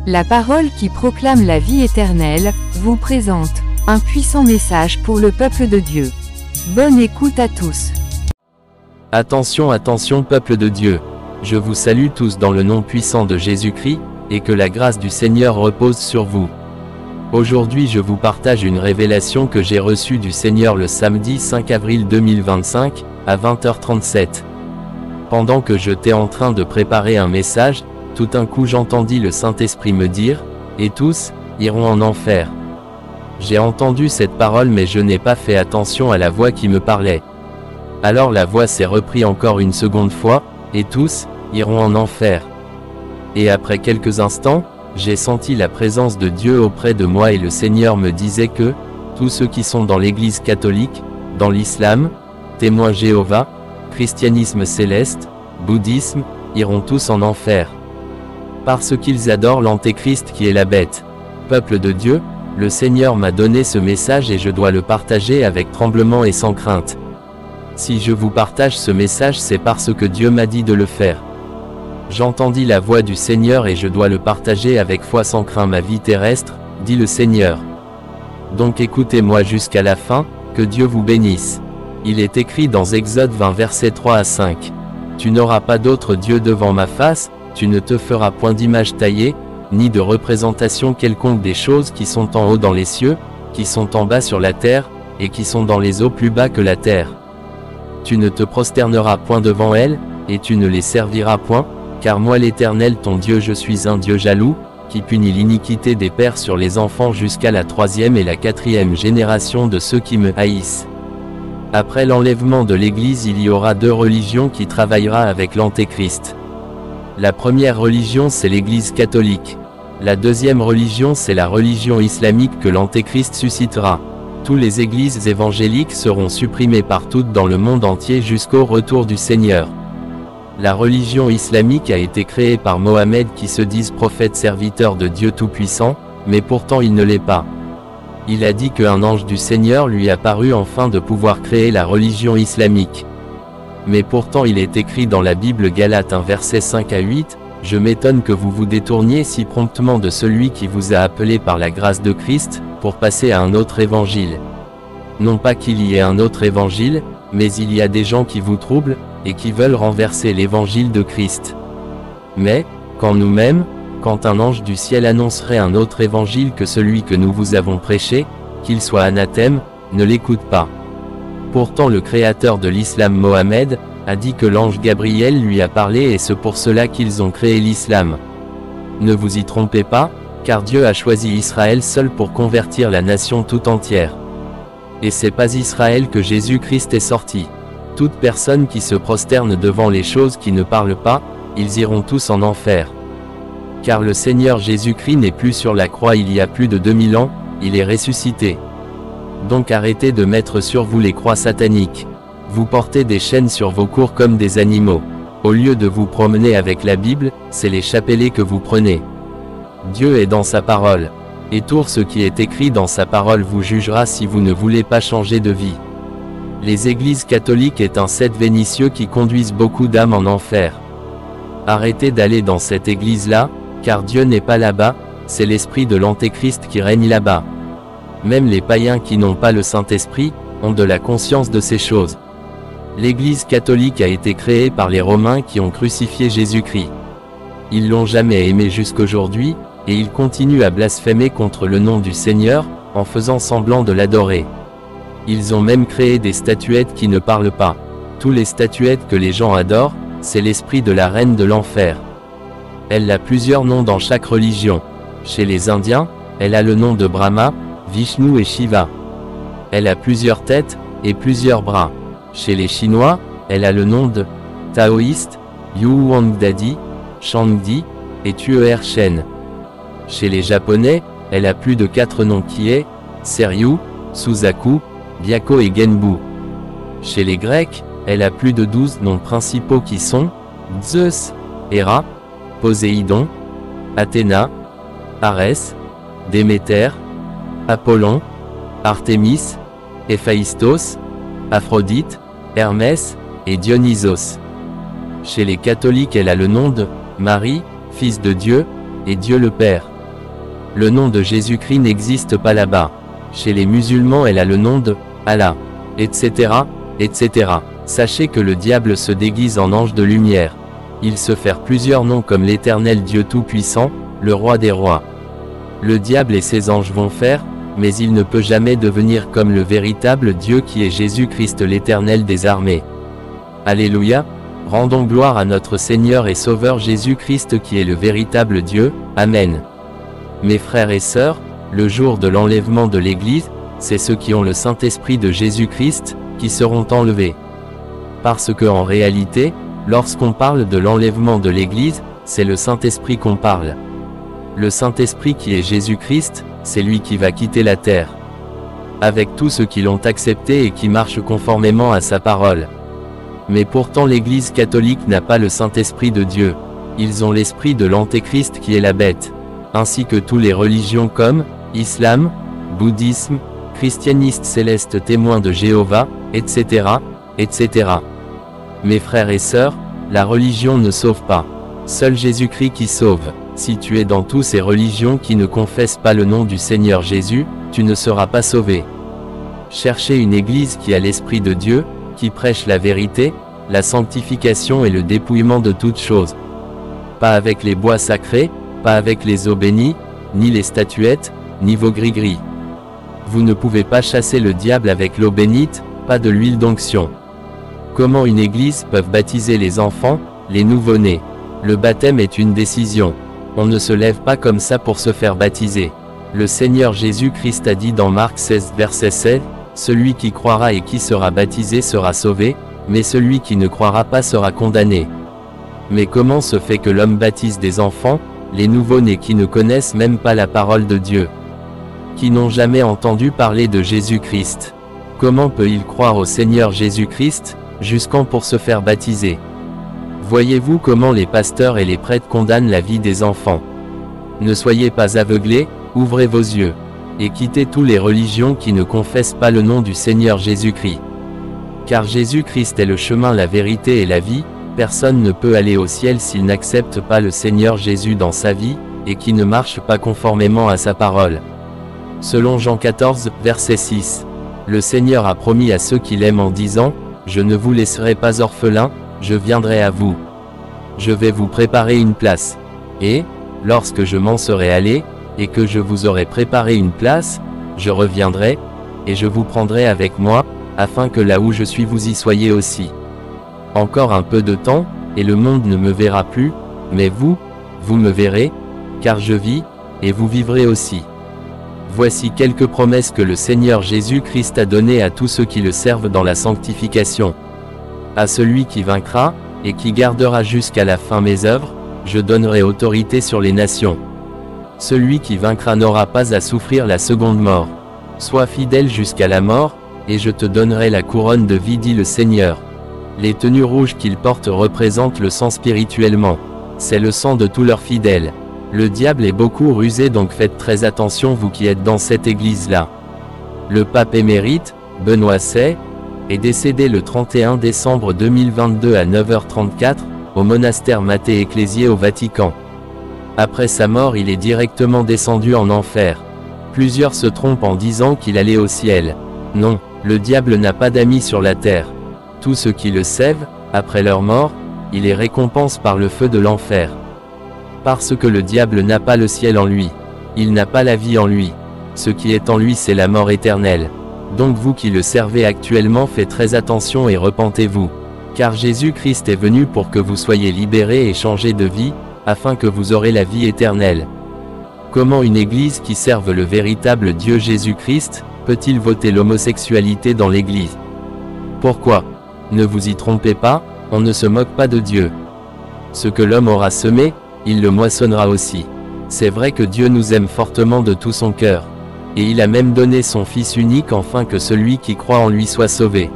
La parole qui proclame la vie éternelle, vous présente un puissant message pour le peuple de Dieu. Bonne écoute à tous. Attention, attention peuple de Dieu. Je vous salue tous dans le nom puissant de Jésus-Christ, et que la grâce du Seigneur repose sur vous. Aujourd'hui je vous partage une révélation que j'ai reçue du Seigneur le samedi 5 avril 2025, à 20h37. Pendant que j'étais en train de préparer un message, tout d'un coup j'entendis le Saint-Esprit me dire, « Et tous, iront en enfer ». J'ai entendu cette parole mais je n'ai pas fait attention à la voix qui me parlait. Alors la voix s'est reprise encore une seconde fois, « Et tous, iront en enfer ». Et après quelques instants, j'ai senti la présence de Dieu auprès de moi et le Seigneur me disait que, tous ceux qui sont dans l'Église catholique, dans l'islam, témoins Jéhovah, christianisme céleste, bouddhisme, iront tous en enfer. Parce qu'ils adorent l'antéchrist qui est la bête. Peuple de Dieu, le Seigneur m'a donné ce message et je dois le partager avec tremblement et sans crainte. Si je vous partage ce message, c'est parce que Dieu m'a dit de le faire. J'entendis la voix du Seigneur et je dois le partager avec foi sans crainte ma vie terrestre, dit le Seigneur. Donc écoutez-moi jusqu'à la fin, que Dieu vous bénisse. Il est écrit dans Exode 20 versets 3 à 5. Tu n'auras pas d'autre Dieu devant ma face, tu ne te feras point d'image taillée, ni de représentation quelconque des choses qui sont en haut dans les cieux, qui sont en bas sur la terre, et qui sont dans les eaux plus bas que la terre. Tu ne te prosterneras point devant elles, et tu ne les serviras point, car moi l'Éternel ton Dieu je suis un Dieu jaloux, qui punit l'iniquité des pères sur les enfants jusqu'à la 3e et la 4e génération de ceux qui me haïssent. Après l'enlèvement de l'Église il y aura deux religions qui travaillera avec l'Antéchrist. La première religion c'est l'Église catholique. La deuxième religion c'est la religion islamique que l'Antéchrist suscitera. Toutes les églises évangéliques seront supprimées partout dans le monde entier jusqu'au retour du Seigneur. La religion islamique a été créée par Mohammed qui se disent prophète serviteur de Dieu Tout-Puissant, mais pourtant il ne l'est pas. Il a dit qu'un ange du Seigneur lui apparut afin de pouvoir créer la religion islamique. Mais pourtant il est écrit dans la Bible Galates 1 verset 5 à 8, « Je m'étonne que vous vous détourniez si promptement de celui qui vous a appelé par la grâce de Christ, pour passer à un autre évangile. » Non pas qu'il y ait un autre évangile, mais il y a des gens qui vous troublent, et qui veulent renverser l'évangile de Christ. Mais, quand nous-mêmes, quand un ange du ciel annoncerait un autre évangile que celui que nous vous avons prêché, qu'il soit anathème, ne l'écoute pas. Pourtant le créateur de l'islam Mohammed, a dit que l'ange Gabriel lui a parlé et c'est pour cela qu'ils ont créé l'islam. Ne vous y trompez pas, car Dieu a choisi Israël seul pour convertir la nation tout entière. Et c'est pas Israël que Jésus-Christ est sorti. Toute personne qui se prosterne devant les choses qui ne parlent pas, ils iront tous en enfer. Car le Seigneur Jésus-Christ n'est plus sur la croix il y a plus de 2000 ans, il est ressuscité. Donc arrêtez de mettre sur vous les croix sataniques. Vous portez des chaînes sur vos cours comme des animaux. Au lieu de vous promener avec la Bible, c'est les chapelets que vous prenez. Dieu est dans sa parole. Et tout ce qui est écrit dans sa parole vous jugera si vous ne voulez pas changer de vie. Les églises catholiques est un cercle vicieux qui conduisent beaucoup d'âmes en enfer. Arrêtez d'aller dans cette église-là, car Dieu n'est pas là-bas, c'est l'esprit de l'Antéchrist qui règne là-bas. Même les païens qui n'ont pas le Saint-Esprit, ont de la conscience de ces choses. L'Église catholique a été créée par les Romains qui ont crucifié Jésus-Christ. Ils l'ont jamais aimé jusqu'aujourd'hui, et ils continuent à blasphémer contre le nom du Seigneur, en faisant semblant de l'adorer. Ils ont même créé des statuettes qui ne parlent pas. Toutes les statuettes que les gens adorent, c'est l'esprit de la reine de l'enfer. Elle a plusieurs noms dans chaque religion. Chez les Indiens, elle a le nom de Brahma, Vishnu et Shiva. Elle a plusieurs têtes, et plusieurs bras. Chez les Chinois, elle a le nom de taoïste, Yuhuangdadi, Shangdi, et Tuer Shen. Chez les Japonais, elle a plus de 4 noms qui est Seryu, Suzaku, Byako et Genbu. Chez les Grecs, elle a plus de 12 noms principaux qui sont Zeus, Héra, Poséidon, Athéna, Arès, Déméter, Apollon, Artémis, Héphaïstos, Aphrodite, Hermès, et Dionysos. Chez les catholiques elle a le nom de Marie, Fils de Dieu, et Dieu le Père. Le nom de Jésus-Christ n'existe pas là-bas. Chez les musulmans elle a le nom de Allah, etc., etc. Sachez que le diable se déguise en ange de lumière. Il se fait plusieurs noms comme l'Éternel Dieu Tout-Puissant, le Roi des Rois. Le diable et ses anges vont faire, mais il ne peut jamais devenir comme le véritable Dieu qui est Jésus-Christ l'Éternel des armées. Alléluia, rendons gloire à notre Seigneur et Sauveur Jésus-Christ qui est le véritable Dieu, Amen. Mes frères et sœurs, le jour de l'enlèvement de l'Église, c'est ceux qui ont le Saint-Esprit de Jésus-Christ, qui seront enlevés. Parce que en réalité, lorsqu'on parle de l'enlèvement de l'Église, c'est le Saint-Esprit qu'on parle. Le Saint-Esprit qui est Jésus-Christ, c'est lui qui va quitter la terre. Avec tous ceux qui l'ont accepté et qui marchent conformément à sa parole. Mais pourtant l'Église catholique n'a pas le Saint-Esprit de Dieu. Ils ont l'esprit de l'Antéchrist qui est la bête. Ainsi que toutes les religions comme Islam, Bouddhisme, Christianisme céleste témoin de Jéhovah, etc., etc. Mes frères et sœurs, la religion ne sauve pas. Seul Jésus-Christ qui sauve. Si tu es dans toutes ces religions qui ne confessent pas le nom du Seigneur Jésus, tu ne seras pas sauvé. Cherchez une église qui a l'Esprit de Dieu, qui prêche la vérité, la sanctification et le dépouillement de toutes choses. Pas avec les bois sacrés, pas avec les eaux bénies, ni les statuettes, ni vos gris-gris. Vous ne pouvez pas chasser le diable avec l'eau bénite, pas de l'huile d'onction. Comment une église peut baptiser les enfants, les nouveau-nés? Le baptême est une décision. On ne se lève pas comme ça pour se faire baptiser. Le Seigneur Jésus-Christ a dit dans Marc 16 verset 7, « Celui qui croira et qui sera baptisé sera sauvé, mais celui qui ne croira pas sera condamné. » Mais comment se fait que l'homme baptise des enfants, les nouveau-nés qui ne connaissent même pas la parole de Dieu, qui n'ont jamais entendu parler de Jésus-Christ? Comment peut-il croire au Seigneur Jésus-Christ, jusqu'en pour se faire baptiser? Voyez-vous comment les pasteurs et les prêtres condamnent la vie des enfants? Ne soyez pas aveuglés, ouvrez vos yeux, et quittez toutes les religions qui ne confessent pas le nom du Seigneur Jésus-Christ. Car Jésus-Christ est le chemin, la vérité et la vie, personne ne peut aller au ciel s'il n'accepte pas le Seigneur Jésus dans sa vie, et qui ne marche pas conformément à sa parole. Selon Jean 14, verset 6, le Seigneur a promis à ceux qui l'aiment en disant, « Je ne vous laisserai pas orphelins, je viendrai à vous. Je vais vous préparer une place. Et, lorsque je m'en serai allé, et que je vous aurai préparé une place, je reviendrai, et je vous prendrai avec moi, afin que là où je suis vous y soyez aussi. Encore un peu de temps, et le monde ne me verra plus, mais vous, vous me verrez, car je vis, et vous vivrez aussi. » Voici quelques promesses que le Seigneur Jésus-Christ a données à tous ceux qui le servent dans la sanctification. À celui qui vaincra, et qui gardera jusqu'à la fin mes œuvres, je donnerai autorité sur les nations. Celui qui vaincra n'aura pas à souffrir la seconde mort. Sois fidèle jusqu'à la mort, et je te donnerai la couronne de vie, dit le Seigneur. Les tenues rouges qu'ils portent représentent le sang spirituellement. C'est le sang de tous leurs fidèles. Le diable est beaucoup rusé, donc faites très attention vous qui êtes dans cette église-là. Le pape émérite, Benoît XVI, est décédé le 31 décembre 2022 à 9h34, au monastère Mattée Ecclésié au Vatican. Après sa mort, il est directement descendu en enfer. Plusieurs se trompent en disant qu'il allait au ciel. Non, le diable n'a pas d'amis sur la terre. Tous ceux qui le sèvent, après leur mort, il les récompense par le feu de l'enfer. Parce que le diable n'a pas le ciel en lui. Il n'a pas la vie en lui. Ce qui est en lui, c'est la mort éternelle. Donc vous qui le servez actuellement, faites très attention et repentez-vous. Car Jésus-Christ est venu pour que vous soyez libérés et changés de vie, afin que vous aurez la vie éternelle. Comment une église qui serve le véritable Dieu Jésus-Christ, peut-il voter l'homosexualité dans l'église? Pourquoi? Ne vous y trompez pas, on ne se moque pas de Dieu. Ce que l'homme aura semé, il le moissonnera aussi. C'est vrai que Dieu nous aime fortement de tout son cœur. Et il a même donné son Fils unique afin que celui qui croit en lui soit sauvé.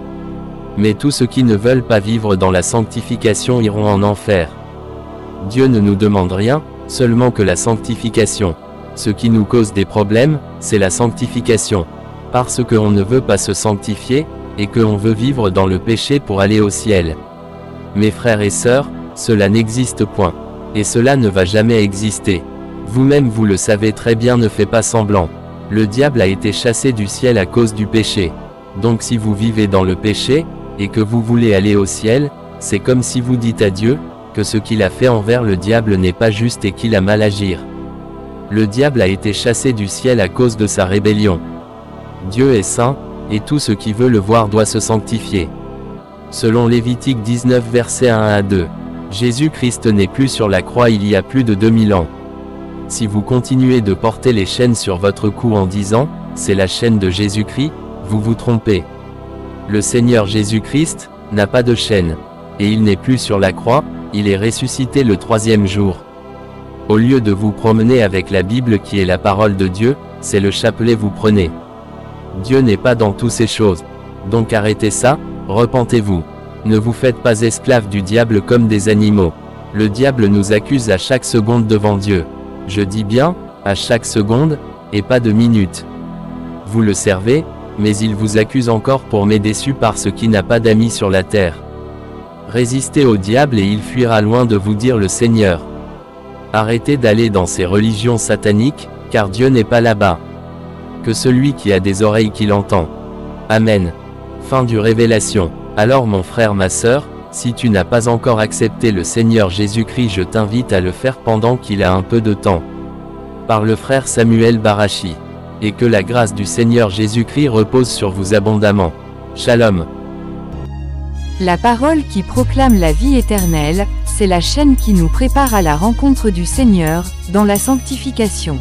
Mais tous ceux qui ne veulent pas vivre dans la sanctification iront en enfer. Dieu ne nous demande rien, seulement que la sanctification. Ce qui nous cause des problèmes, c'est la sanctification. Parce qu'on ne veut pas se sanctifier, et qu'on veut vivre dans le péché pour aller au ciel. Mes frères et sœurs, cela n'existe point. Et cela ne va jamais exister. Vous-même vous le savez très bien, ne faites pas semblant. Le diable a été chassé du ciel à cause du péché. Donc si vous vivez dans le péché, et que vous voulez aller au ciel, c'est comme si vous dites à Dieu, que ce qu'il a fait envers le diable n'est pas juste et qu'il a mal agir. Le diable a été chassé du ciel à cause de sa rébellion. Dieu est saint, et tout ce qui veut le voir doit se sanctifier. Selon Lévitique 19 versets 1 à 2. Jésus-Christ n'est plus sur la croix il y a plus de 2000 ans. Si vous continuez de porter les chaînes sur votre cou en disant, c'est la chaîne de Jésus-Christ, vous vous trompez. Le Seigneur Jésus-Christ n'a pas de chaîne. Et il n'est plus sur la croix, il est ressuscité le troisième jour. Au lieu de vous promener avec la Bible qui est la parole de Dieu, c'est le chapelet vous prenez. Dieu n'est pas dans toutes ces choses. Donc arrêtez ça, repentez-vous. Ne vous faites pas esclaves du diable comme des animaux. Le diable nous accuse à chaque seconde devant Dieu. Je dis bien, à chaque seconde, et pas de minute. Vous le servez, mais il vous accuse encore pour m'être déçu parce qu'il n'a pas d'amis sur la terre. Résistez au diable et il fuira loin de vous, dire le Seigneur. Arrêtez d'aller dans ces religions sataniques, car Dieu n'est pas là-bas. Que celui qui a des oreilles qu'il entend. Amen. Fin du Révélation. Alors mon frère, ma sœur, si tu n'as pas encore accepté le Seigneur Jésus-Christ, je t'invite à le faire pendant qu'il a un peu de temps. Par le frère Samuel Barachi. Et que la grâce du Seigneur Jésus-Christ repose sur vous abondamment. Shalom. La parole qui proclame la vie éternelle, c'est la chaîne qui nous prépare à la rencontre du Seigneur, dans la sanctification.